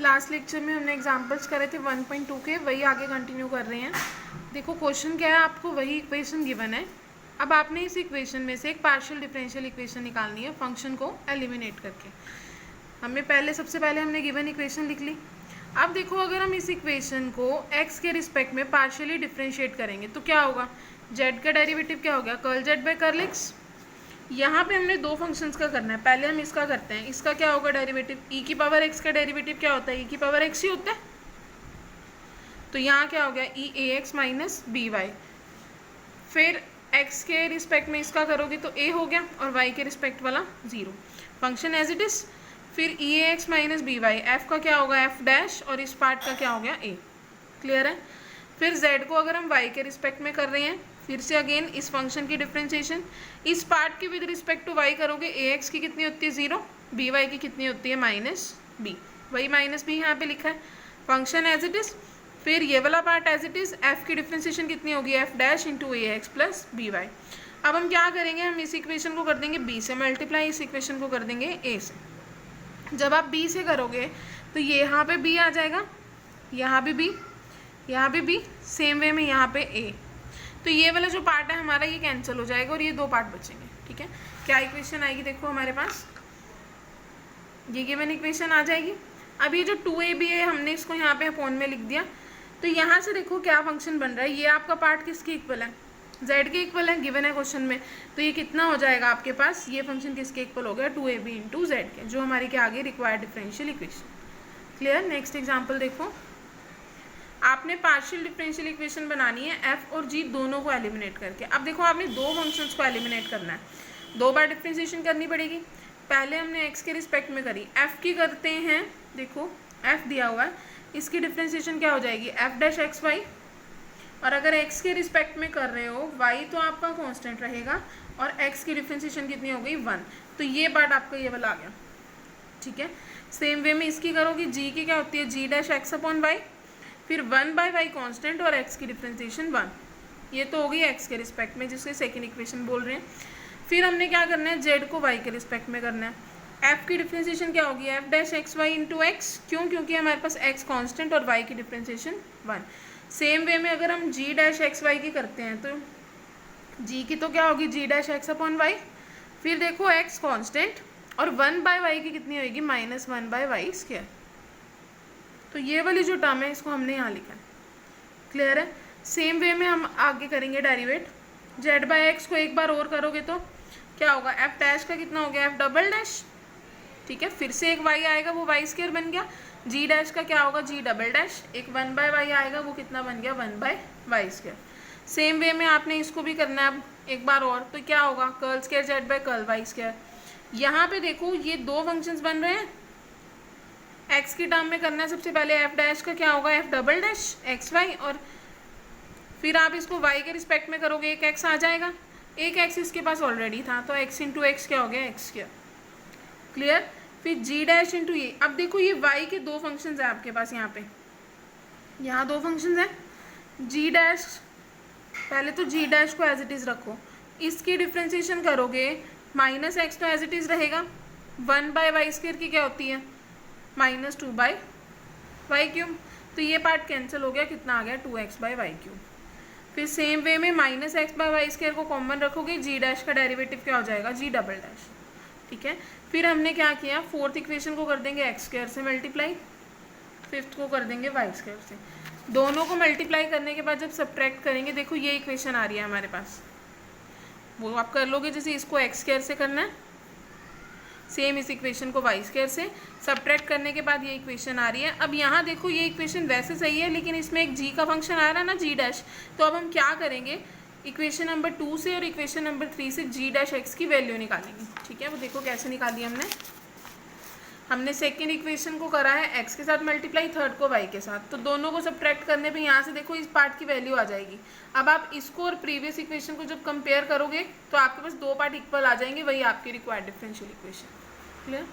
Last lecture में हमने examples करे थे 1.2 के, वही आगे कंटिन्यू कर रहे हैं। देखो क्वेश्चन क्या है, आपको वही इक्वेशन गिवन है। अब आपने इस इक्वेशन में से एक पार्शियल डिफरेंशियल इक्वेशन निकालनी है फंक्शन को एलिमिनेट करके। हमें सबसे पहले हमने गिवन इक्वेशन लिख ली। अब देखो अगर हम इस इक्वेशन को x के रिस्पेक्ट में पार्शियली डिफरेंशिएट करेंगे तो क्या होगा, z का डेरिवेटिव क्या हो गया, curl z by curl x। यहाँ पे हमने दो फंक्शंस का करना है, पहले हम इसका करते हैं। इसका क्या होगा डेरिवेटिव, e की पावर x का डेरिवेटिव क्या होता है, e की पावर x ही होता है। तो यहाँ क्या हो गया, e ax minus B Y. फिर x के रिस्पेक्ट में इसका करोगे तो a हो गया और y के रिस्पेक्ट वाला 0, फंक्शन एज इट इज। फिर e ax minus B Y, F का क्या होगा f डैश और इस पार्ट का क्या हो गया a। क्लियर है। फिर z को अगर हम y के रिस्पेक्ट में कर रहे हैं, फिर से अगेन इस फंक्शन की डिफरेंशिएशन, इस पार्ट की विद रिस्पेक्ट टू y करोगे, ax की कितनी होती है 0, by की कितनी होती है माइनस b, वही माइनस b यहाँ पे लिखा है, फंक्शन एज इट इज। फिर ये वाला part as it is, f की डिफरेंशिएशन कितनी होगी, f dash into ax plus B Y. अब हम क्या करेंगे, हम इस इक्वेशन को कर देंगे b से मल्टीप्लाई, इस इक्वेशन को कर देंगे a से। जब आप b से करोगे तो ये यहाँ पे b आ जाएगा, यहाँ भी b, यहाँ भी b, सेम वे में यहाँ पे a। तो ये वाला जो पार्ट है हमारा ये कैंसिल हो जाएगा और ये दो पार्ट बचेंगे। ठीक है, क्या इक्वेशन आएगी, देखो हमारे पास ये गिवन इक्वेशन आ जाएगी। अब ये जो 2ab है हमने इसको यहाँ पे अपॉन में लिख दिया। तो यहाँ से देखो क्या फंक्शन बन रहा है, ये आपका पार्ट किसके इक्वल है, z के इक्वल है, गिवन है क्वेश्चन में। तो ये कितना हो जाएगा आपके पास, ये फंक्शन किसके इक्वल हो गया, 2ab इंटू z के, जो हमारी क्या आगे required differential equation. Clear. Next example देखो, आपने पार्शियल डिफरेंशियल इक्वेशन बनानी है f और g दोनों को एलिमिनेट करके। अब देखो आपने दो फंक्शंस को एलिमिनेट करना है, दो बार डिफरेंशिएशन करनी पड़ेगी। पहले हमने x के रिस्पेक्ट में करी, f की करते हैं। देखो f दिया हुआ है, इसकी डिफरेंशिएशन क्या हो जाएगी, f डैश एक्स वाई। और अगर x के रिस्पेक्ट में कर रहे हो, y तो आपका कांस्टेंट रहेगा और x की डिफरेंशिएशन कितनी हो गई 1। तो ये पार्ट आपका ये वाला आ गया। ठीक है, सेम वे में इसकी करोगे, g की क्या होती है, g dash X upon Y, फिर 1 बाय वाई कॉन्स्टेंट और x की डिफरेंशिएशन 1। ये तो हो गई x के रिस्पेक्ट में, जिसके सेकेंड इक्वेशन बोल रहे हैं। फिर हमने क्या करना है, z को y के रिस्पेक्ट में करना है। f की डिफरेंशिएशन क्या होगी, f dash X Y into X, क्यों, क्योंकि हमारे पास x कांस्टेंट और y की डिफरेंशिएशन 1। सेम वे में अगर हम g डैश एक्स वाई की करते हैं तो g की तो क्या होगी, g dash X upon Y, फिर देखो x कांस्टेंट और 1 बाय वाई की कितनी होगी, माइनस 1 बाय वाई स्क्वायर। तो ये वाली जो टर्म है इसको हमने यहाँ लिखा है। क्लियर है। सेम वे में हम आगे करेंगे डेरिवेट, z बाय एक्स को एक बार और करोगे तो क्या होगा, f डैश का कितना हो गया, f डबल डैश। ठीक है, फिर से एक y आएगा, वो वाई स्क्वायर बन गया। g डैश का क्या होगा, g डबल डैश, एक 1 बाय वाई आएगा, वो कितना बन गया, 1 by Y square. Same way में आपने इसको भी करना है अब एक बार और, तो क्या होगा, curl square z by curl Y square. यहाँ पे देखो ये दो फंक्शंस बन रहे हैं, x की टर्म में करना है सबसे पहले, f डैश का क्या होगा, f double dash X Y, और फिर आप इसको y के रिस्पेक्ट में करोगे, एक x आ जाएगा, एक x इसके पास ऑलरेडी था, तो x इंटू एक्स क्या हो गया, x स्क्वायर। क्लियर। फिर g डैश इंटू ये, अब देखो ये y के दो फंक्शंस हैं आपके पास, यहाँ पे यहाँ दो फंक्शंस हैं, g डैश, पहले तो g डैश को एज इट इज़ रखो, इसकी डिफ्रेंशिएशन करोगे, माइनस एक्स तो एज इट इज़ रहेगा, 1 बाय वाई स्क्वायर की क्या होती है, माइनस 2 बाई वाई क्यूब। तो ये पार्ट कैंसिल हो गया, कितना आ गया, 2x बाई वाई क्यूब। फिर सेम वे में minus X by Y square को कॉमन रखोगे, g डैश का डेरिवेटिव क्या हो जाएगा, g डबल डैश। ठीक है, फिर हमने क्या किया, फोर्थ इक्वेशन को कर देंगे x स्क्वायर से मल्टीप्लाई, फिफ्थ को कर देंगे y स्क्वायर से। दोनों को मल्टीप्लाई करने के बाद जब सब्ट्रैक्ट करेंगे, देखो ये इक्वेशन आ रही है हमारे पास, वो आप कर लोगे जैसे इसको x स्क्वायर से करना है, सेम इस इक्वेशन को y स्क्वायर से सब्ट्रैक्ट करने के बाद ये इक्वेशन आ रही है। अब यहाँ देखो ये इक्वेशन वैसे सही है, लेकिन इसमें एक g का फंक्शन आ रहा है ना, g डैश। तो अब हम क्या करेंगे, इक्वेशन नंबर 2 से और इक्वेशन नंबर 3 से g डैश x की वैल्यू निकालेंगे। ठीक है, वो देखो कैसे निकाली हमने सेकेंड इक्वेशन को करा है x के साथ मल्टीप्लाई, थर्ड को y के साथ, तो दोनों को सब्ट्रैक्ट करने पे यहाँ से देखो इस पार्ट की वैल्यू आ जाएगी। अब आप इसको और प्रीवियस इक्वेशन को जब कंपेयर करोगे तो आपके पास दो पार्ट इक्वल आ जाएंगे, वही आपकी रिक्वायर्ड डिफरेंशियल इक्वेशन। क्लियर।